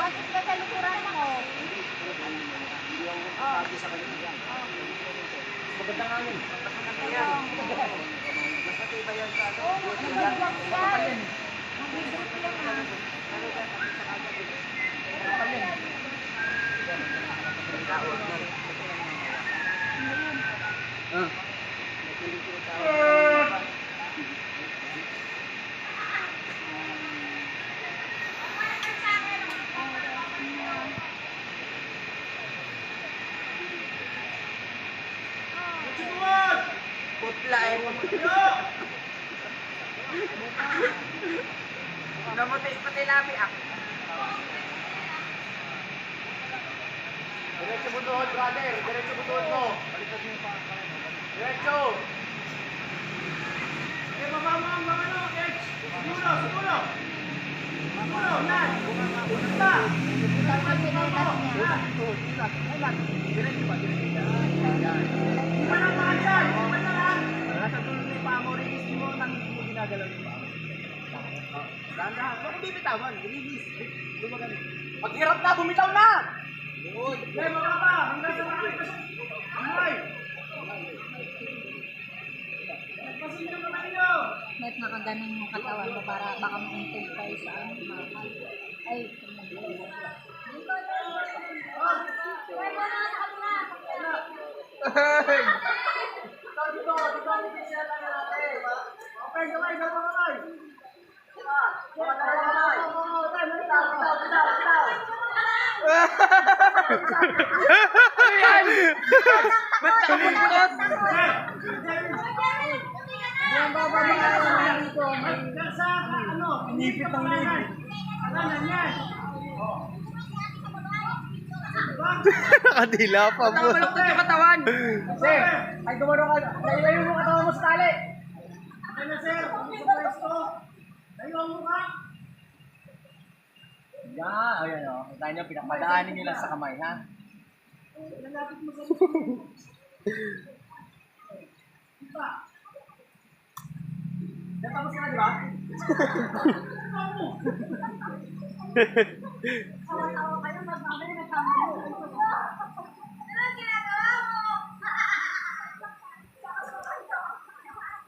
Bakit ka sa likuran mo? Lagi sa kanila. Magandang hangin. Mas matibay yan sa ano. Nag-vlog yan. Nag-vlog yan ah. Putla eh. Namuti pati labi ah. Diretso mo doon, brother. Diretso mo doon mo. Diretso. Eh, baba mo ang mga ano, Edge. Siguro, siguro. Siguro, yan. Unang ba? Dapat pinaitas niya. Diretso ba? Diretso. Yan. Iba lang mga dyan. Iba na lang. Nasa dulo na yung paa mo. Release mo nang hindi mo ginagalaw yung paa mo. Dahan-dahan. Huwag mo bibitawan. Release. Lumagan. Paghirap na, bumitaw na! Okay, mababa. Hanggang sa mga ipasok. Amoy. Nagpasin nyo naman nyo. Kahit nakaganon yung katawan mo para baka mauntog tayo sa ano. Ay, Ikaw dito. Dito ang official lang natin. Okay, kamay. Gawin kamay. Ano yan? Ba't nakapunod? yung bababa dito. Inipit ang leg. Nakadila pa po. Nakabaloktot yung katawan. Sir, ay gumano ka. Nailayo mo katawan mo sa tali. Okay na sir, kung sa pwesto. Layo mo ka. Yan, ayan o. Dahil nyo, pinakmadaanin nyo lang sa kamay, ha? Lalapit mo sa Diba? Natapos ka na, di ba? Tawa-tawa kayo, magmamay, nagkamali.